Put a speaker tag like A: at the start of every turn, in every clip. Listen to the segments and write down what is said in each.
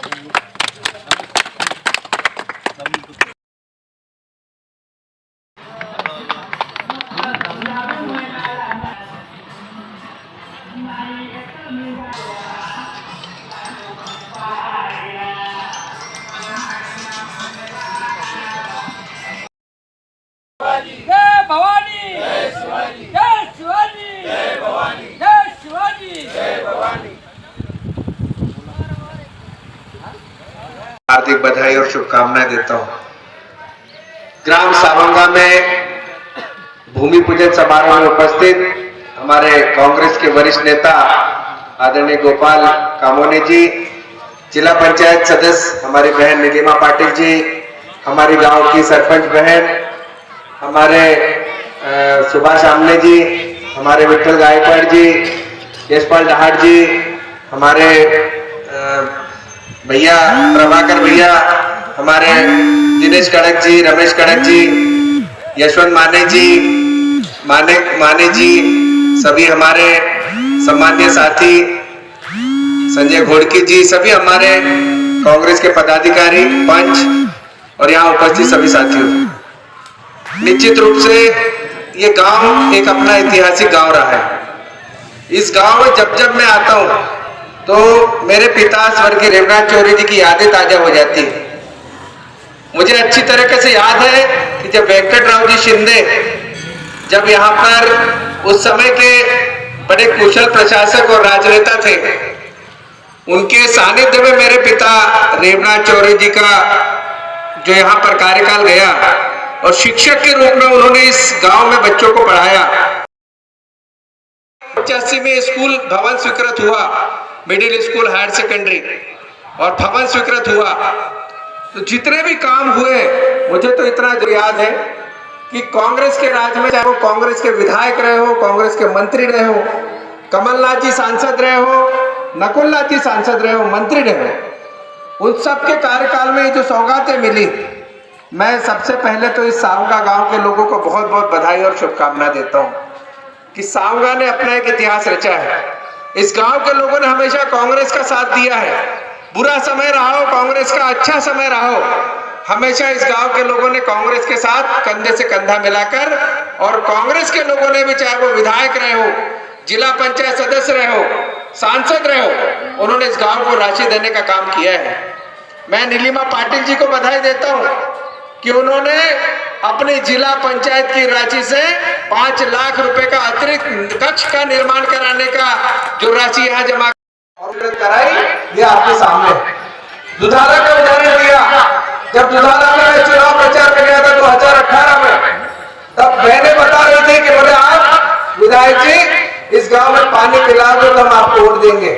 A: जय भवानी, जय शिवाजी, जय शिवाजी, जय भवानी, जय शिवाजी, जय भवानी।
B: हार्दिक बधाई और शुभकामनाएं देता हूं। ग्राम सावंगा में भूमि पूजन समारोह में उपस्थित हमारे कांग्रेस के वरिष्ठ नेता आदरणीय गोपाल कामोने जी, जिला पंचायत सदस्य हमारी बहन नीलिमा पाटिल जी, हमारी गांव की सरपंच बहन हमारे सुभाष आमने जी, हमारे विठल गायकवाड़ जी, यशपाल डहाट जी, हमारे भैया प्रभाकर भैया, हमारे दिनेश कड़क जी, रमेश कड़क जी, यशवंत माने जी, सभी हमारे सम्मानीय साथी संजय घोड़की जी, सभी हमारे कांग्रेस के पदाधिकारी, पंच और यहाँ उपस्थित सभी साथियों। निश्चित रूप से ये गांव एक अपना ऐतिहासिक गांव रहा है। इस गांव में जब जब मैं आता हूं तो मेरे पिता स्वर्गीय रेवनाथ चौरी जी की यादें ताजा हो जाती है। मुझे अच्छी तरीके से याद है कि जब वेंकटराव जी शिंदे जब यहाँ पर उस समय के बड़े कुशल प्रशासक और राजनेता थे, उनके सानिध्य में मेरे पिता रेवनाथ चौरी जी का जो यहाँ पर कार्यकाल गया और शिक्षक के रूप में उन्होंने इस गांव में बच्चों को पढ़ाया। 85 में स्कूल भवन स्वीकृत हुआ, मिडिल स्कूल हायर सेकेंडरी, और भवन स्वीकृत हुआ। तो जितने भी काम हुए, मुझे तो इतना याद है कि कांग्रेस के राज में, चाहे वो कांग्रेस के विधायक रहे हो, कांग्रेस के मंत्री रहे हो, कमलनाथ जी सांसद रहे हो, नकुलनाथ जी सांसद रहे हो, मंत्री रहे हो, उन सबके कार्यकाल में जो सौगातें मिली, मैं सबसे पहले तो इस सावंगा गांव के लोगों को बहुत बहुत बधाई और शुभकामना देता हूं कि सावंगा ने अपना एक इतिहास रचा है। इस गांव के लोगों ने हमेशा कांग्रेस का साथ दिया है। बुरा समय रहा हो, कांग्रेस का अच्छा समय रहा हो, हमेशा इस गांव के लोगों ने कांग्रेस के साथ कंधे से कंधा मिलाकर, और कांग्रेस के लोगों ने भी, चाहे वो विधायक रहे हो, जिला पंचायत सदस्य रहे हो, सांसद रहे हो, उन्होंने इस गांव को राशि देने का काम किया है। मैं नीलिमा पाटिल जी को बधाई देता हूं कि उन्होंने अपनी जिला पंचायत की राशि से 5 लाख रुपए का अतिरिक्त कक्ष का निर्माण कराने का जो राशि यहाँ जमा कराई, ये आपके सामने। दुधारा का उदाहरण दिया। जब दुधारा में चुनाव प्रचार कर गया था 2018 में, तब बहनें बता रही थी कि बोले आप विधायक जी इस गांव में पानी पिला दो तो हम आपको वोट देंगे।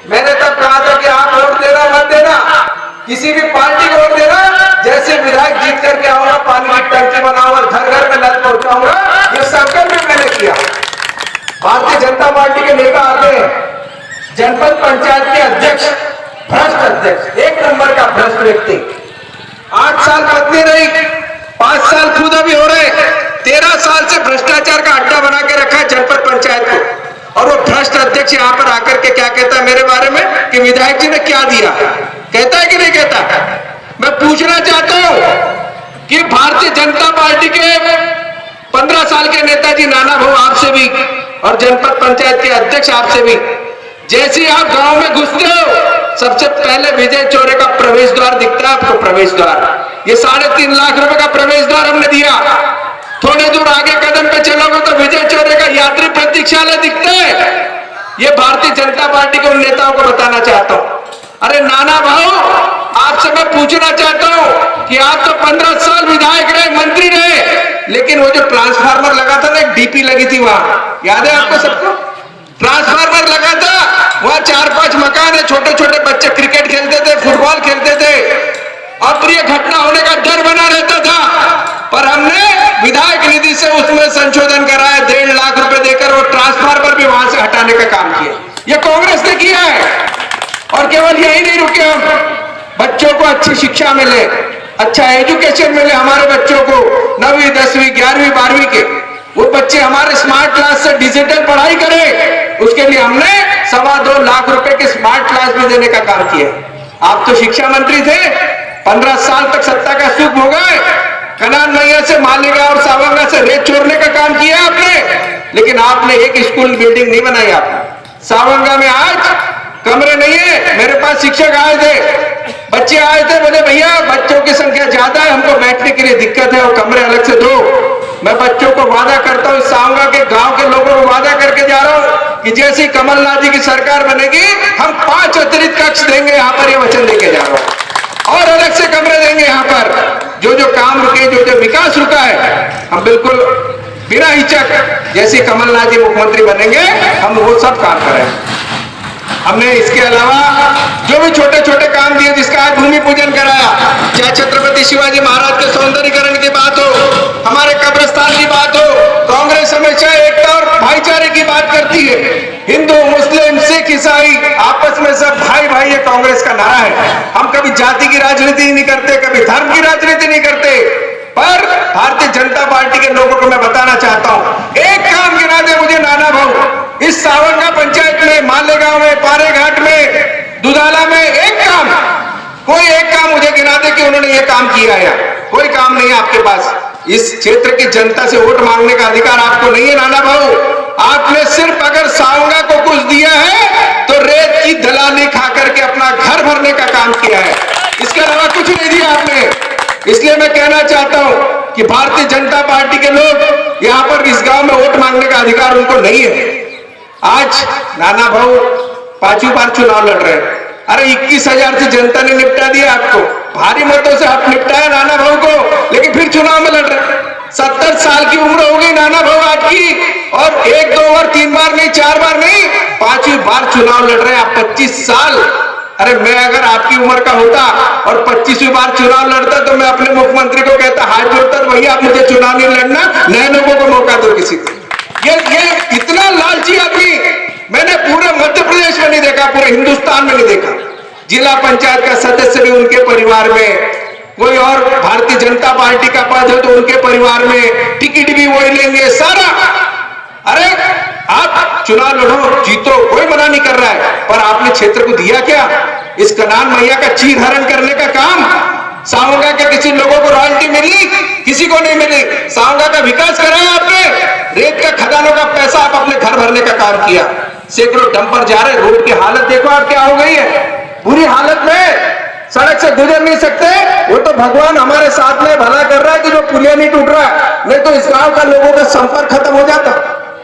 B: मैंने तब कहा था कि आप वोट देना मत देना, किसी भी पार्टी को वोट देना, जैसे विधायक जीत करके आऊंगा पानी की टंकी बनाऊंगा, घर घर में नल पहुंचाऊंगा, ये संकल्प भी मैंने किया। भारतीय जनता पार्टी के नेता आते हैं, जनपद पंचायत के अध्यक्ष, भ्रष्ट अध्यक्ष, 1 नंबर का भ्रष्ट व्यक्ति, 8 साल पत्नी रही, 5 साल खुद अभी हो रहे, 13 साल से भ्रष्टाचार का अड्डा बना के रखा है जनपद पंचायत को। और वो भ्रष्ट अध्यक्ष यहाँ पर आकर के क्या कहता है मेरे बारे में कि विधायक जी ने क्या दिया, कहता है कि नहीं कहता? मैं पूछना चाहता हूं कि भारतीय जनता पार्टी के 15 साल के नेताजी नाना भाऊ आपसे भी, और जनपद पंचायत के अध्यक्ष आपसे भी, जैसे ही आप गांव में घुसते हो सबसे पहले विजय चौरे का प्रवेश द्वार दिखता है आपको, प्रवेश द्वार। ये 3.5 लाख रुपए का प्रवेश द्वार हमने दिया। थोड़े दूर आगे कदम पे चलोगे तो विजय चौरे का यात्री प्रतीक्षालय दिखता है। ये भारतीय जनता पार्टी के उन नेताओं को बताना चाहता हूं। अरे नाना भाऊ, आपसे मैं पूछना चाहता हूं कि आप तो 15 साल विधायक रहे, मंत्री रहे, लेकिन वो जो ट्रांसफार्मर लगा था ना, एक डीपी लगी थी वहां, याद है आपको सबको? ट्रांसफार्मर लगा था, वहां 4-5 मकान है, छोटे छोटे बच्चे क्रिकेट खेलते थे, फुटबॉल खेलते थे, अप्रिय घटना होने का डर बना रहता था। पर हमने विधायक निधि से उसमें संशोधन कराया, 1.5 लाख रुपए देकर वो ट्रांसफार्मर भी वहां से हटाने का काम किया। ये कांग्रेस ने किया है। और केवल यही नहीं रुके हम, बच्चों को अच्छी शिक्षा मिले, अच्छा एजुकेशन मिले हमारे बच्चों को, 9वीं 10वीं 11वीं 12वीं के वो बच्चे हमारे स्मार्ट क्लास से डिजिटल पढ़ाई करें, उसके लिए हमने 2.25 लाख रुपए के स्मार्ट क्लास भी देने का काम किया। आप तो शिक्षा मंत्री थे, 15 साल तक सत्ता का सुख भोगा, कनान मैया से मालेगांव और सावंगा से रेत चोरने का काम किया आपने, लेकिन आपने एक स्कूल बिल्डिंग नहीं बनाई। आपने सावंगा में आज कमरे नहीं है। मेरे पास शिक्षक आए थे, बच्चे आए थे, बोले भैया बच्चों की संख्या ज्यादा है, हमको बैठने के लिए दिक्कत है और कमरे अलग से दो। मैं बच्चों को वादा करता हूं, सावंगा के गांव के लोगों को वादा करके जा रहा हूं कि जैसी कमलनाथ जी की सरकार बनेगी हम 5 अतिरिक्त कक्ष देंगे। यहां पर ये वचन देके जा रहा हूं और अलग से कमरे देंगे। यहां पर जो जो काम रुके, जो जो विकास रुका है, हम बिल्कुल बिना हिचक जैसी कमलनाथ जी मुख्यमंत्री बनेंगे हम वो सब काम करें। हमने इसके अलावा जो भी छोटे छोटे काम दिए, जिसका आज भूमि पूजन कराया, चाहे छत्रपति शिवाजी महाराज के सौंदर्यीकरण की बात हो, हमारे कब्रिस्तान की बात हो, कांग्रेस हमेशा एकता और भाईचारे की बात करती है। हिंदू, मुस्लिम, सिख, ईसाई आपस में सब भाई भाई, ये कांग्रेस का नारा है। हम कभी जाति की राजनीति नहीं करते, कभी धर्म की राजनीति नहीं करते। पर भारतीय जनता पार्टी के लोगों को मैं बताना चाहता हूं, एक काम गिना दे मुझे नाना भाऊ, इस सावंगा पंचायत में, मालेगांव में, पारेघाट में, दुधाला में, एक काम, कोई एक काम मुझे गिना दे कि उन्होंने ये काम किया है। कोई काम नहीं है आपके पास। इस क्षेत्र की जनता से वोट मांगने का अधिकार आपको नहीं है नाना भाऊ। आपने सिर्फ अगर सावंगा को कुछ दिया है तो रेत की दलाली खा करके अपना घर भरने का काम किया है, इसके अलावा कुछ नहीं दिया आपने। इसलिए मैं कहना चाहता हूं कि भारतीय जनता पार्टी के लोग यहां पर इस गांव में वोट मांगने का अधिकार उनको नहीं है। आज नाना भाऊ 5वीं बार चुनाव लड़ रहे हैं। अरे 21,000 से जनता ने निपटा दिया आपको, भारी मतों से आप निपटाया नाना भाऊ को, लेकिन फिर चुनाव में लड़ रहे। 70 साल की उम्र हो गई नाना भाऊ आपकी, और 1, 2 बार, 3 बार नहीं, 4 बार नहीं, 5वीं बार चुनाव लड़ रहे हैं आप। 25 साल। अरे मैं अगर आपकी उम्र का होता और 25वीं बार चुनाव लड़ता तो मैं अपने मुख्यमंत्री को कहता, हाथ जोड़ता, भैया आप मुझे चुनाव नहीं लड़ना, नए लोगों को मौका दो किसी को। ये इतना लालची आदमी मैंने पूरे मध्य प्रदेश में नहीं देखा, पूरे हिंदुस्तान में नहीं देखा। जिला पंचायत का सदस्य भी उनके परिवार में, कोई और भारतीय जनता पार्टी का पद हो तो उनके परिवार में, टिकट भी वही लेंगे सारा। अरे आप चुनाव लड़ो, जीतो, कोई मना नहीं कर रहा है, पर आपने क्षेत्र को दिया क्या? इस कनान मैया का चीर हरण करने का काम। सावंगा के किसी लोगों को रॉयल्टी मिली? किसी को नहीं मिली। सावंगा का विकास कराया आपने, रेत का खदानों का पैसा आप अपने घर भरने का काम किया। सैकड़ों डंपर जा रहे, रोड की हालत देखो आप क्या हो गई है, बुरी हालत में, सड़क से गुजर नहीं सकते। वो तो भगवान हमारे साथ में भला कर रहा है कि जो पुलिया नहीं टूट रहा, नहीं तो इस गांव का लोगों का संपर्क खत्म हो जाता।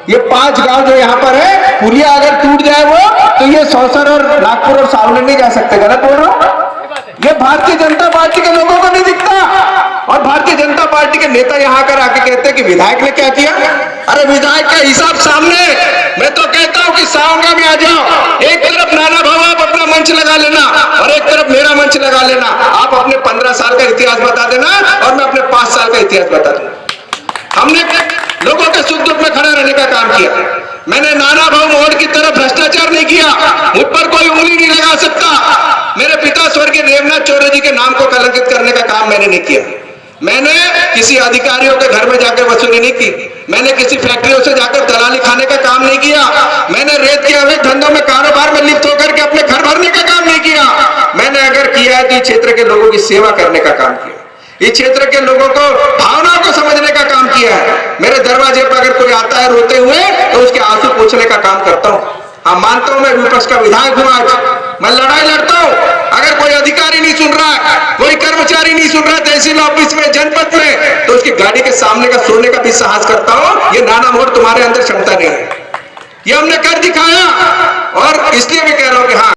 B: ये 5 गांव जो यहाँ पर है, पुलिया अगर टूट जाए वो, तो ये सौसर और नागपुर और सावली नहीं जा सकते। गलत बोल रहा हूं? ये भारतीय जनता पार्टी के लोगों को नहीं दिखता। और भारतीय जनता पार्टी के नेता यहाँ कर आके कहते हैं कि विधायक ने क्या किया। अरे विधायक का हिसाब सामने। मैं तो कहता हूं कि सावंगा में आ जाओ, एक तरफ नाना भाऊ आप अपना मंच लगा लेना और एक तरफ मेरा मंच लगा लेना। आप अपने 15 साल का इतिहास बता देना और मैं अपने 5 साल का इतिहास बता दूंगा। हमने लोगों के सुख दुख में खड़े रहने का काम किया। मैंने नाना भाऊ मोहन की तरफ भ्रष्टाचार नहीं किया, मुझ पर कोई उंगली नहीं लगा सकता। मेरे पिता स्वर्गीय देवनाथ चौरे जी के नाम को कलंकित करने का काम मैंने नहीं किया। मैंने किसी अधिकारियों के घर में जाकर वसूली नहीं की। मैंने किसी फैक्ट्रियों से जाकर दलाली खाने का काम नहीं किया। मैंने रेत के अवैध धंधों में कारोबार में लिप्त होकर के अपने घर भरने का काम नहीं किया। मैंने अगर किया है तो इस क्षेत्र के लोगों की सेवा करने का काम किया, इस क्षेत्र के लोगों को भावनाओं को समझने का काम किया है। मेरे दरवाजे पर अगर कोई आता है रोते हुए तो उसके आंसू पोंछने का काम करता हूं। हाँ, मानता हूं मैं विपक्ष का विधायक हूं, आज मैं लड़ाई लड़ता हूं। अगर कोई अधिकारी नहीं सुन रहा है, कोई कर्मचारी नहीं सुन रहा है तहसील ऑफिस में, जनपद में, तो उसकी गाड़ी के सामने का सोने का भी साहस करता हूं। ये नाना मोहर तुम्हारे अंदर क्षमता नहीं है, ये हमने कर दिखाया। और इसलिए मैं कह रहा हूं कि हाँ,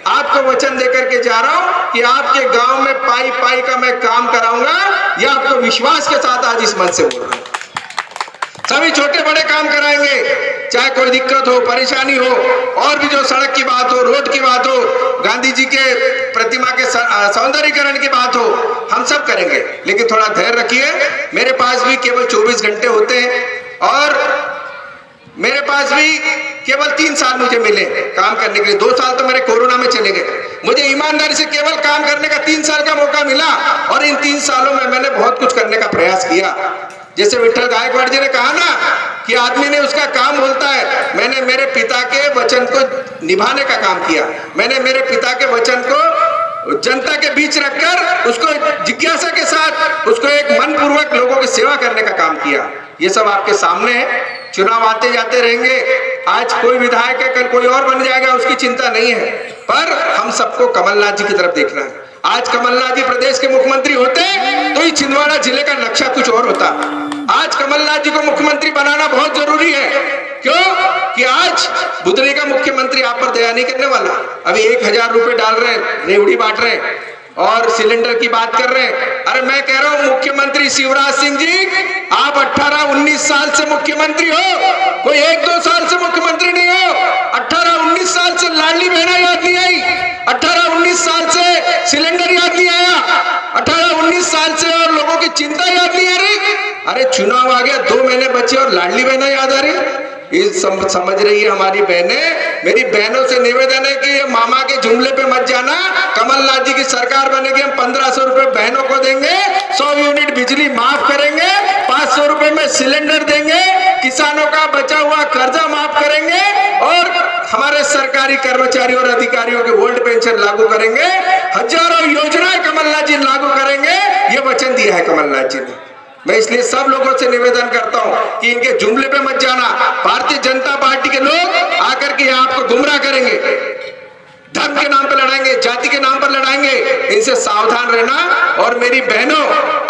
B: आपको वचन देकर के जा रहा हूं कि आपके गांव में पाई पाई का मैं काम कराऊंगा। यह आपको विश्वास के साथ आज इस मंच से बोल रहा हूं। सभी छोटे बड़े काम कराएंगे, चाहे कोई दिक्कत हो, परेशानी हो, और भी जो सड़क की बात हो, रोड की बात हो, गांधी जी के प्रतिमा के सौंदर्यीकरण की बात हो, हम सब करेंगे। लेकिन थोड़ा धैर्य रखिए। मेरे पास भी केवल 24 घंटे होते हैं और मेरे पास भी केवल 3 साल मुझे मिले काम करने के लिए। 2 साल तो मेरे कोरोना में चले गए। मुझे ईमानदारी से केवल काम करने का 3 साल का मौका मिला और इन 3 सालों में मैंने बहुत कुछ करने का प्रयास किया। जैसे विठल गायकवाड़ जी ने कहा ना कि आदमी ने उसका काम बोलता है मैंने मेरे पिता के वचन को निभाने का काम किया, मैंने मेरे पिता के वचन को जनता के बीच रखकर उसको जिज्ञासा के साथ उसको एक मनपूर्वक लोगों की सेवा करने का काम किया। ये सब आपके सामने है। चुनाव आते जाते रहेंगे, आज कोई विधायक है, कल कोई और बन जाएगा, उसकी चिंता नहीं है, पर हम सबको कमलनाथ जी की तरफ देखना है। आज कमलनाथ जी प्रदेश के मुख्यमंत्री होते तो ये छिंदवाड़ा जिले का नक्शा कुछ और होता। आज कमलनाथ जी को मुख्यमंत्री बनाना बहुत जरूरी है। क्यों? कि आज बुधनी का मुख्यमंत्री आप पर दया नहीं करने वाला। अभी 1000 रुपए डाल रहे हैं, रेवड़ी बांट रहे हैं और सिलेंडर की बात कर रहे हैं। अरे मैं कह रहा हूं मुख्यमंत्री शिवराज सिंह जी, आप 18-19 साल से मुख्यमंत्री हो, कोई 1-2 साल से मुख्यमंत्री नहीं हो। 18-19 साल से लाडली बहना याद नहीं आई, 18-19 साल से सिलेंडर याद नहीं आया, 18-19 साल से और लोगों की चिंता याद नहीं आ रही। अरे चुनाव आ गया, 2 महीने बचे और लाडली बहना याद आ रही। समझ रही है हमारी बहनें। मेरी बहनों से निवेदन है कि ये मामा के जुमले पे मत जाना। कमलनाथ जी की सरकार बनेगी, हम 1500 रुपए बहनों को देंगे, 100 यूनिट बिजली माफ करेंगे, 500 रुपए में सिलेंडर देंगे, किसानों का बचा हुआ कर्जा माफ करेंगे और हमारे सरकारी कर्मचारियों और अधिकारियों के ओल्ड पेंशन लागू करेंगे। हजारों योजनाएं कमलनाथ जी लागू करेंगे, ये वचन दिया है कमलनाथ जी ने। मैं इसलिए सब लोगों से निवेदन करता हूं कि इनके जुमले पे मत जाना। भारतीय जनता पार्टी के लोग आकर के आपको गुमराह करेंगे, धर्म के नाम पर लड़ाएंगे, जाति के नाम पर लड़ाएंगे, इनसे सावधान रहना। और मेरी बहनों,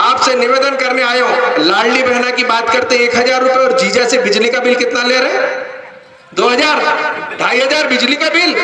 B: आपसे निवेदन करने आया हूं, लाडली बहना की बात करते 1000 रुपए और जीजा से बिजली का बिल कितना ले रहे? 2000, 2500 बिजली का बिल।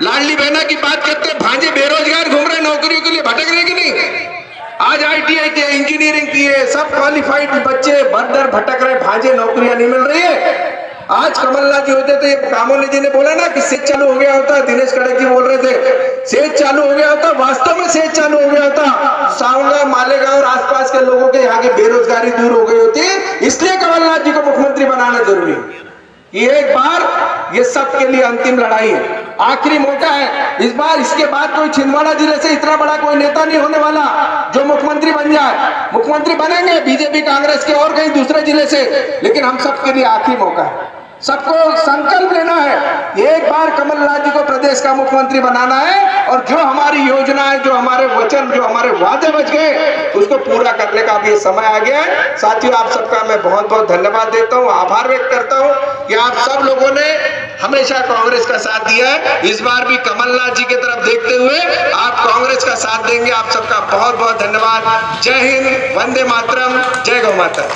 B: लाडली बहना की बात करते, भांजे बेरोजगार घूम रहे, नौकरियों के लिए भटक रहे कि नहीं? आज ITI के इंजीनियरिंग किए सब क्वालिफाइड बच्चे भर भटक रहे, भांजे नौकरियां नहीं मिल रही है। आज कमलनाथ जी होते तो ये कामोली जी ने बोला ना कि सेज चालू हो गया होता, दिनेश खड़क जी बोल रहे थे सेज चालू हो गया होता, वास्तव में सेज चालू हो गया होता। सावंगा, मालेगांव और आसपास के लोगों के यहाँ की बेरोजगारी दूर हो गई होती। इसलिए कमलनाथ जी को मुख्यमंत्री बनाना जरूरी है। एक बार ये सबके लिए अंतिम लड़ाई है, आखिरी मौका है। इस बार इसके बाद कोई छिंदवाड़ा जिले से इतना बड़ा कोई नेता नहीं होने वाला जो मुख्यमंत्री बन जाए। मुख्यमंत्री बनेंगे बीजेपी कांग्रेस के और कहीं दूसरे जिले से, लेकिन हम सबके लिए आखिरी मौका है। सबको संकल्प लेना है, एक बार कमलनाथ जी को प्रदेश का मुख्यमंत्री बनाना है और जो हमारी योजनाएं, जो हमारे वचन, जो हमारे वादे बच गए, उसको पूरा करने का भी समय आ गया है। साथियों, आप सबका मैं बहुत बहुत धन्यवाद देता हूं, आभार व्यक्त करता हूं कि आप सब लोगों ने हमेशा कांग्रेस का साथ दिया है। इस बार भी कमलनाथ जी की तरफ देखते हुए आप कांग्रेस का साथ देंगे। आप सबका बहुत बहुत धन्यवाद। जय हिंद, वंदे मातरम, जय गौ माता।